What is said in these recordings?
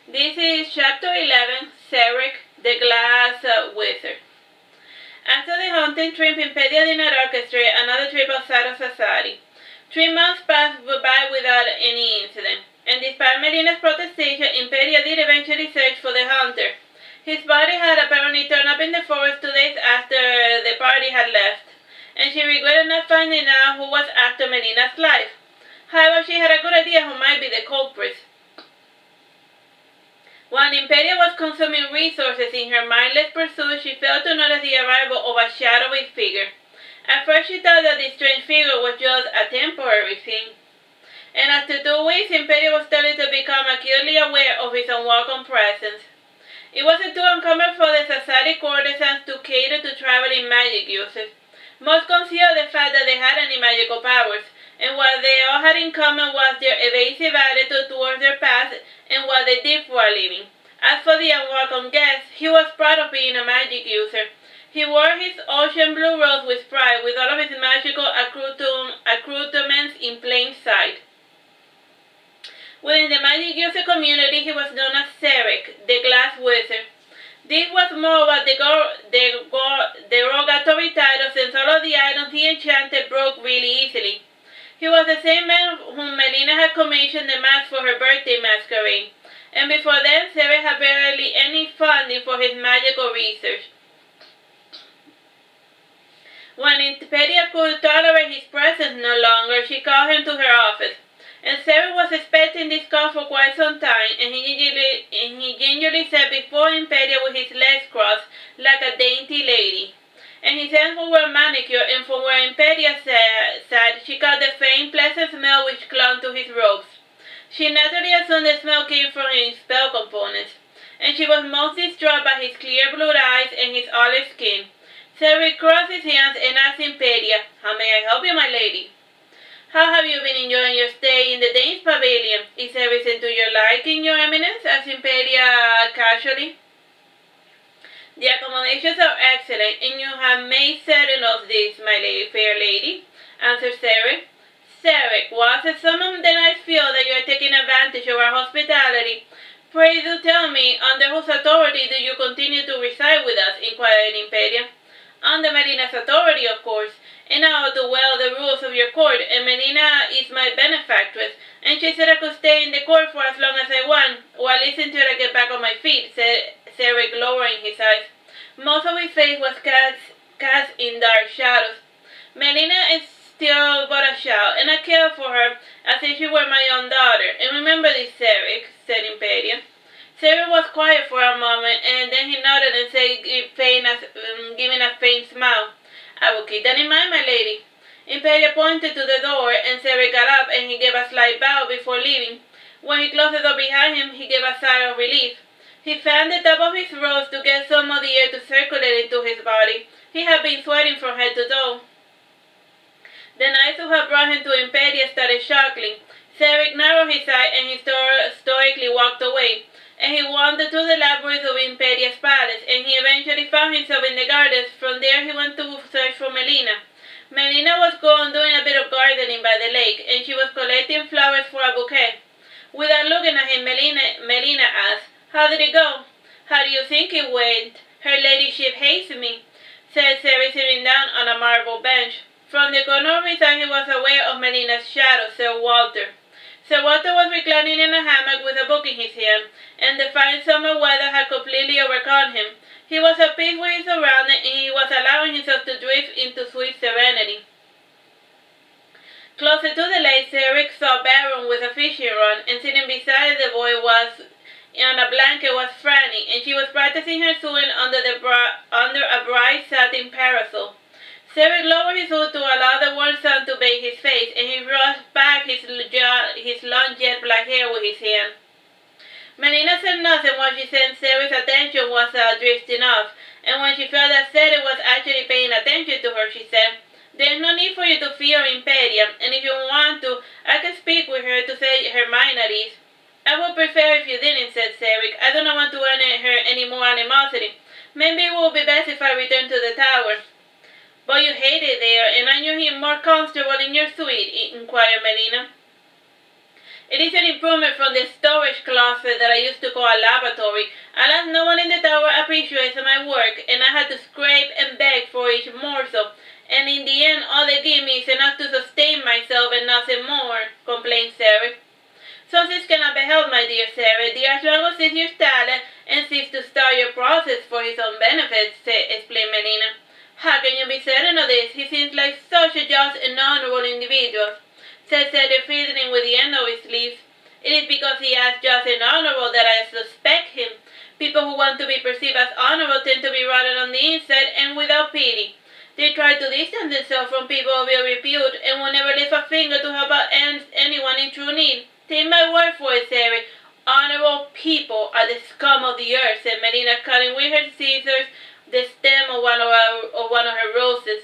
This is Chapter 11, Ceric, the Glass Wizard. After the hunting trip, Impede did not orchestrate another trip outside of Sassari. 3 months passed by without any incident, and despite Melina's protestation, Impede did eventually search for the hunter. His body had apparently turned up in the forest 2 days after the party had left, and she regretted not finding out who was after Melina's life. However, she had a good idea who might be the culprit. While Imperia was consuming resources in her mindless pursuit, she failed to notice the arrival of a shadowy figure. At first she thought that this strange figure was just a temporary thing, and after 2 weeks Imperia was starting to become acutely aware of his unwelcome presence. It wasn't too uncommon for the Sassari courtesans to cater to traveling magic users. Most concealed the fact that they had any magical powers, and what they all had in common was their evasive attitude towards their past and what they did for a living. As for the unwelcome guest, he was proud of being a magic user. He wore his ocean blue robes with pride, with all of his magical accoutrements in plain sight. Within the magic user community, he was known as Ceric, the Glass Wizard. This was more of a derogatory title, since all of the items he enchanted broke really easily. He was the same man whom Melina had commissioned the mask for her birthday masquerade, and before then Ceric had barely any funding for his magical research. When Impedia could tolerate his presence no longer, she called him to her office, and Ceric was expecting this call for quite some time, and he gingerly sat before Impedia with his legs crossed, like a dainty lady. And his hands were manicured, and from where Impedia sat, she caught the faint, pleasant smell which clung to his robes. She naturally assumed the smell came from his spell components, and she was most distraught by his clear blue eyes and his olive skin. Ceric crossed his hands and asked Impedia, "How may I help you, my lady?" "How have you been enjoying your stay in the Dane's pavilion? Is everything to your liking, your eminence?" asked Impedia casually. "The accommodations are excellent, and you have made certain of this, my fair lady," answered Ceric. "Ceric, was it some of the nights feel that you are taking advantage of our hospitality? Pray do tell me, under whose authority do you continue to reside with us?" inquired Impedia. "Under Melina's authority, of course, and I ought to well the rules of your court, and Melina is my benefactress, and she said I could stay in the court for as long as I want, or at least until I get back on my feet," said Ceric, lowering his eyes. Most of his face was cast in dark shadows. "Melina is still but a child, and I care for her as if she were my own daughter. And remember this, Ceric," said Impedia. Ceric was quiet for a moment, and then he nodded and said, giving a faint smile, "I will keep that in mind, my lady." Impedia pointed to the door, and Ceric got up, and he gave a slight bow before leaving. When he closed the door behind him, he gave a sigh of relief. He fanned the top of his robes to get some of the air to circulate into his body. He had been sweating from head to toe. The knights who had brought him to Impedia started chuckling. Ceric narrowed his eye, and he stoically walked away, and he wandered through the labyrinth of Impedia's palace, and he eventually found himself in the gardens. From there he went to search for Melina. Melina was gone doing a bit of gardening by the lake, and she was collecting flowers for a bouquet. Without looking at him, Melina asked, "How did it go?" "How do you think it went? Her ladyship hates me," said Ceric, sitting down on a marble bench. From the corner of his eye he was aware of Melina's shadow, Sir Walter. Sir Walter was reclining in a hammock with a book in his hand, and the fine summer weather had completely overcome him. He was at peace with his surroundings, and he was allowing himself to drift into sweet serenity. Closer to the lake, Ceric saw Baron with a fishing rod, and sitting beside the boy on a blanket was Franny, and she was practicing her sewing under a bright satin parasol. Ceric lowered his hood to allow the warm sun to bathe his face, and he brushed back his long jet black hair with his hand. Melina said nothing while she sensed Ceric's attention was drifting off, and when she felt that Ceric was actually paying attention to her, she said, "There's no need for you to fear Impedia, and if you want to, I can speak with her to set her mind at ease." "I would prefer if you didn't," said Ceric. "I do not want to earn her any more animosity. Maybe it will be best if I return to the tower." "But you hate it there, and aren't you more comfortable in your suite?" inquired Melina. It is an improvement from the storage closet that I used to call a laboratory. Alas, no one in the tower appreciates my work, and I had to scrape and beg for each morsel. And in the end, all they give me is enough to sustain myself and nothing more, complained Ceric. Some things cannot be helped, my dear Sarah. The Archmago sees your talent and seeks to start your process for his own benefit, explained Melina. How can you be certain of this? He seems like such a just and honorable individual, said Cedric, fiddling with the end of his sleeve. It is because he is just and honorable that I suspect him. People who want to be perceived as honorable tend to be rotten on the inside and without pity. They try to distance themselves from people of ill repute and will never lift a finger to help out anyone in true need. Take my word for it, Ceric. Honorable people are the scum of the earth, said Melina, cutting with her scissors the stem of one of her roses.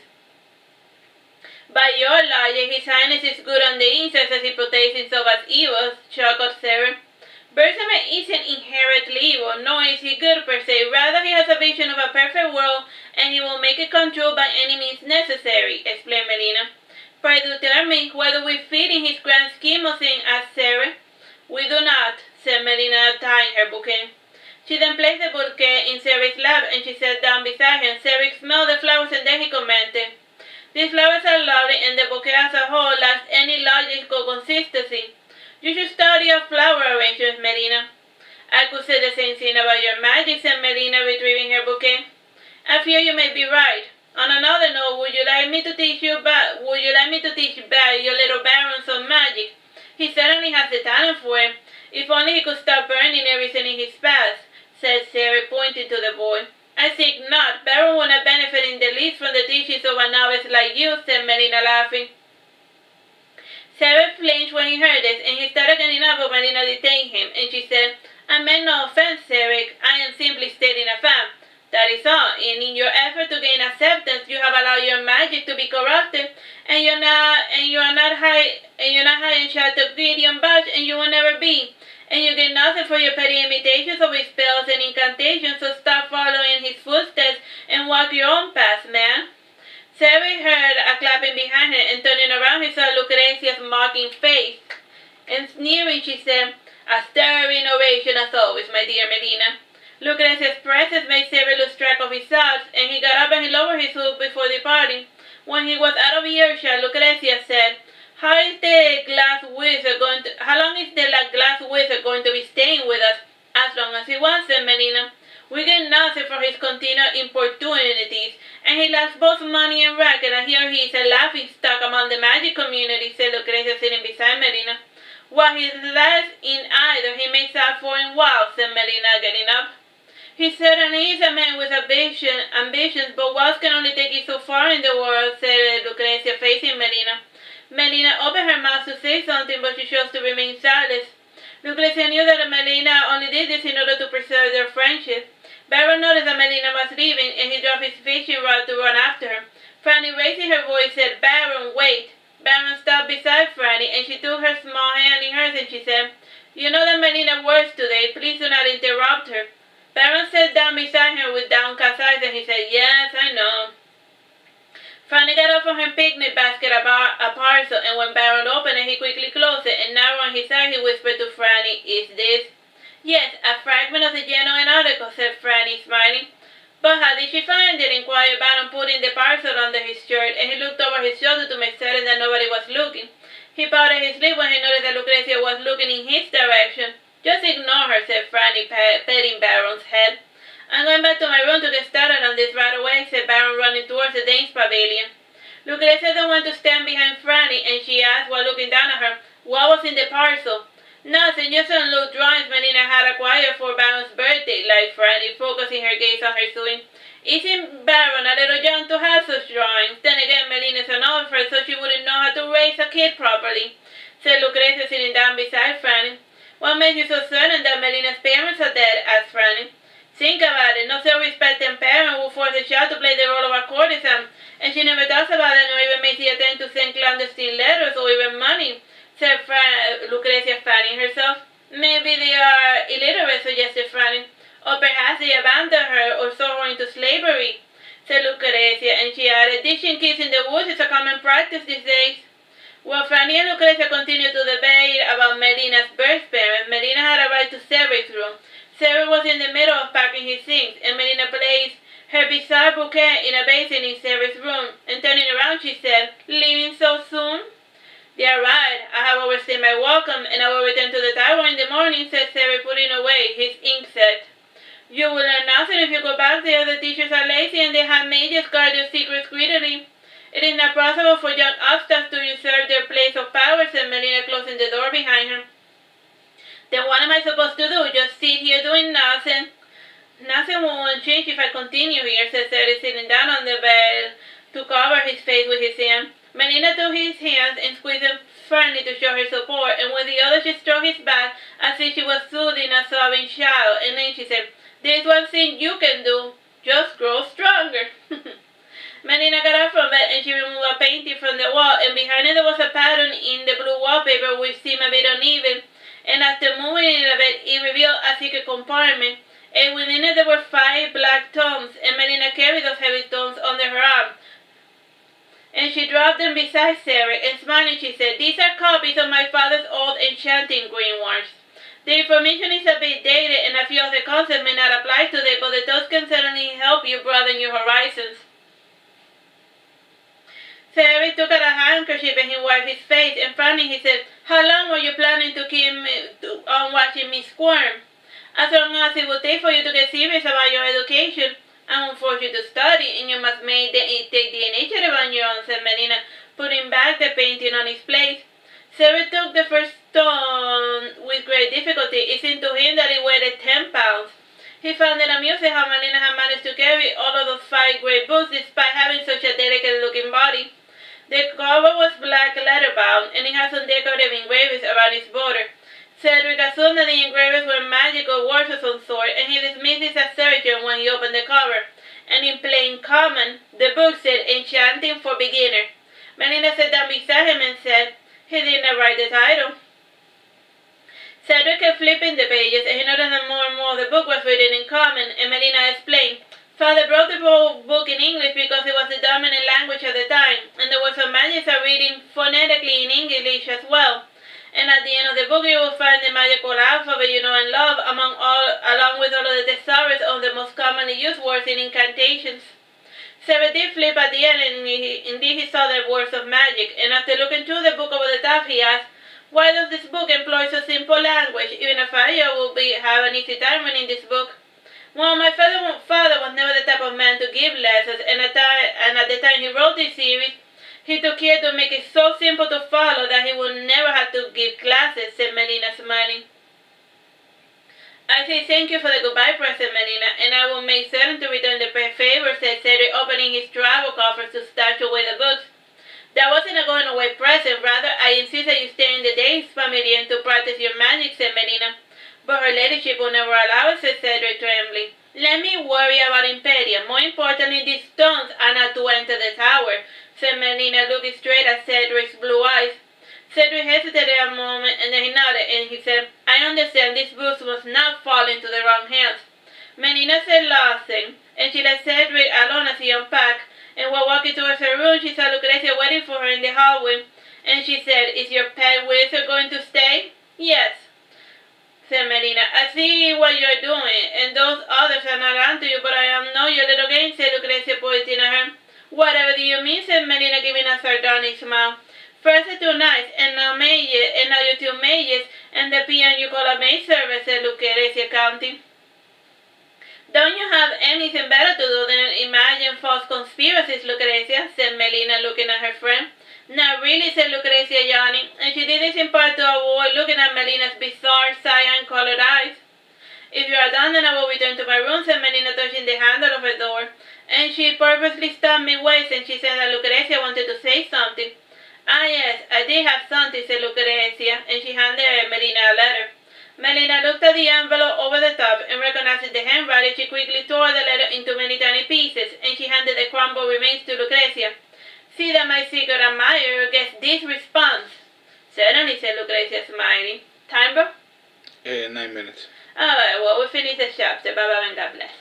By your logic, His Highness is good on the inside as he portrays himself as evil, chuckled Ceric. Bersamin isn't inherently evil, nor is he good per se. Rather, he has a vision of a perfect world, and he will make it come true by any means necessary, explained Melina. Pray do tell me, whether we fit in his grand scheme of things, asked Ceric. We do not, said Melina, tying her bouquet. She then placed the bouquet in Ceric's lap, and she sat down beside him. Ceric smelled the flowers, and then he commented, these flowers are lovely, and the bouquet as a whole lacks any logical consistency. You should study a flower arrangement, Melina. I could say the same thing about your magic, said Melina, retrieving her bouquet. I fear you may be right. On another note, would you like me to teach your little baron some magic? He certainly has the talent for it. If only he could stop burning everything in his path, said Ceric, pointing to the boy. I think not. Baron will not benefit in the least from the teachings of a novice like you, said Melina, laughing. Ceric flinched when he heard this, and he started getting up, but Melina detained him, and she said, I meant no offense, Ceric. I am simply stating a fact. That is all, and in your effort to gain acceptance, you have allowed your magic to be corrupted, and you're not high in Chateau Gideon Badge, and you will never be. And you get nothing for your petty imitations of his spells and incantations, so stop following his footsteps and walk your own path, man. Ceric heard a clapping behind her, and turning around he saw Lucrezia's mocking face. And sneering, she said, a stirring oration as always, my dear Melina. Lucrezia's presence made Ceric lose track of his thoughts, and he got up and he lowered his hood before departing. When he was out of earshot, Lucrezia said, how long is the glass wizard going to be staying with us? As long as he wants, said Melina. We get nothing for his continued importunities, and he lacks both money and rank, and I hear he is a laughing stock among the magic community, said Lucrezia, sitting beside Melina. What he lacks in either, he makes up for in wealth, said Melina, getting up. He certainly is a man with ambitions, but wealth can only take you so far in the world, said Lucrezia, facing Melina. Melina opened her mouth to say something, but she chose to remain silent. Lucrezia knew that Melina only did this in order to preserve their friendship. Baron noticed that Melina was leaving, and he dropped his fishing rod to run after her. Franny, raising her voice, said, Baron, wait. Baron stopped beside Franny, and she took her small hand in hers, and she said, you know that Melina works today. Please do not interrupt her. Baron sat down beside her with downcast eyes, and he said, yes, I know. Franny got up from her picnic basket a parcel, and when Baron opened it, he quickly closed it, and narrowing his eyes, he whispered to Franny, is this? Yes, a fragment of the genuine article, said Franny, smiling. But how did she find it? Inquired Baron, putting the parcel under his shirt, and he looked over his shoulder to make certain that nobody was looking. He pouted his lip when he noticed that Lucrezia was looking in his direction. Just ignore her, said Franny, petting Baron's head. I'm going back to my room to get started on this right away, said Baron, running towards the Dane's pavilion. Lucrezia then went to stand behind Franny, and she asked while looking down at her, what was in the parcel? Nothing, just some little drawings Melina had acquired for Baron's birthday, lied Franny, focusing her gaze on her sewing. Isn't Baron a little young to have such drawings? Then again, Melina's an orphan, so she wouldn't know how to raise a kid properly, said Lucrezia, sitting down beside Franny. What makes you so certain that Melina's parents are dead? Asked Franny. Think about it. No self-respecting parent will force a child to play the role of a courtesan, and she never talks about it, nor even makes the attempt to send clandestine letters or even money, said Lucrezia, fanning herself. Maybe they are illiterate, suggested Franny. Or perhaps they abandoned her or sold her into slavery, said Lucrezia, and she added, ditching kids in the woods is a common practice these days. While Franny and Lucrezia continued to debate about Melina's birth parent, Melina had arrived to Ceric's room. Ceric was in the middle of packing his things, and Melina placed her bizarre bouquet in a basin in Ceric's room, and turning around she said, "Leaving so soon?" "They are right. I have overstayed my welcome, and I will return to the tower in the morning," said Ceric, putting away his ink set. "You will learn nothing if you go back there. The teachers are lazy, and they have mages guard their secrets greedily. It is not possible for young upstarts to usurp their place of power," said Melina, closing the door behind her. "Then what am I supposed to do? Just sit here doing nothing?" "Nothing won't change if I continue here," said Ceric, sitting down on the bed to cover his face with his hand. Melina took his hands and squeezed them firmly to show her support, and with the other she stroked his back as if she was soothing a sobbing child, and then she said, "There is one thing you can do. Just grow stronger." Melina got up from bed and she removed a painting from the wall, and behind it there was a pattern in the blue wallpaper which seemed a bit uneven, and after moving it a bit, it revealed a secret compartment, and within it there were 5 black tomes, and Melina carried those heavy tomes under her arm. And she dropped them beside Ceric, and smiling she said, "These are copies of my father's old enchanting grimoires. The information is a bit dated, and a few of the concepts may not apply today, but the tomes can certainly help you broaden your horizons." Ceric took out a handkerchief and he wiped his face, and frowning he said, "How long were you planning to keep on watching me squirm?" "As long as it would take for you to get serious about your education. I won't force you to study, and you must take the initiative on your own," said Melina, putting back the painting on its place. Ceric took the first stone with great difficulty. It seemed to him that it weighed 10 pounds. He found it amusing how Melina had managed to carry all of those 5 great books despite having such a delicate-looking body. The cover was black leather-bound, and it had some decorative engravings around its border. Ceric assumed that the engravings were magical words of some sort, and he dismissed his assertion when he opened the cover. And in plain common, the book said, "Enchanting for Beginner." Melina sat down beside him and said, "He did not write the title." Ceric kept flipping the pages, and he noticed that more and more of the book was written in common, and Melina explained, "Father brought the book in English because it was the dominant language at the time, and there were some magics of reading phonetically in English as well. And at the end of the book you will find the magical alphabet you know and love, along with all of the thesaurus of the most commonly used words in incantations." Ceric did flip at the end, and indeed he saw the words of magic, and after looking through the book over the top, he asked, "Why does this book employ so simple language? Even a 5-year-old will have an easy time reading this book." "Well, my father was never the type of man to give lessons, and at the time he wrote this series, he took care to make it so simple to follow that he would never have to give classes," said Melina, smiling. "I say thank you for the goodbye present, Melina, and I will make certain to return the favor," said Ceric, opening his travel coffers to stash away the books. "That wasn't a going-away present. Rather, I insist that you stay in the days, Familiar, to practice your magic," said Melina. "But her ladyship will never allow it," said Ceric, trembling. "Let me worry about Impede. More importantly, these stones are not to enter the tower," said Melina, looking straight at Cedric's blue eyes. Cedric hesitated a moment, and then he nodded, and he said, "I understand these books must not fall into the wrong hands." Melina said nothing, and she let Cedric alone as he unpacked, and while walking towards her room, she saw Lucrezia waiting for her in the hallway, and she said, "Is your pet wizard going to stay?" "Yes," said Melina. "I see what you're doing, and those others are not onto you, but I am not your little game," said Lucrezia, pointing at her. "Whatever do you mean?" said Melina, giving a sardonic smile. "First the 2 knights, and now your 2 mages, and the peon you call a maidservant," said Lucrezia, counting. "Don't you have anything better to do than imagine false conspiracies, Lucrezia?" said Melina, looking at her friend. "Not really," said Lucrezia, yawning, and she did this in part to avoid looking at Melina's bizarre, cyan-colored eyes. "If you are done, then I will return to my room," said Melina, touching the handle of her door, and she purposely stopped midway, and she said that Lucrezia wanted to say something. "Ah, yes, I did have something," said Lucrezia, and she handed Melina a letter. Melina looked at the envelope over the top, and recognizing the handwriting, she quickly tore the letter into many tiny pieces, and she handed the crumbled remains to Lucrezia. "See that my secret admirer gets this response." "Certainly," said Lucrezia, smiling. "Time, bro?" 9 minutes. Alright, well, we finished the chapter. Bye-bye and God bless.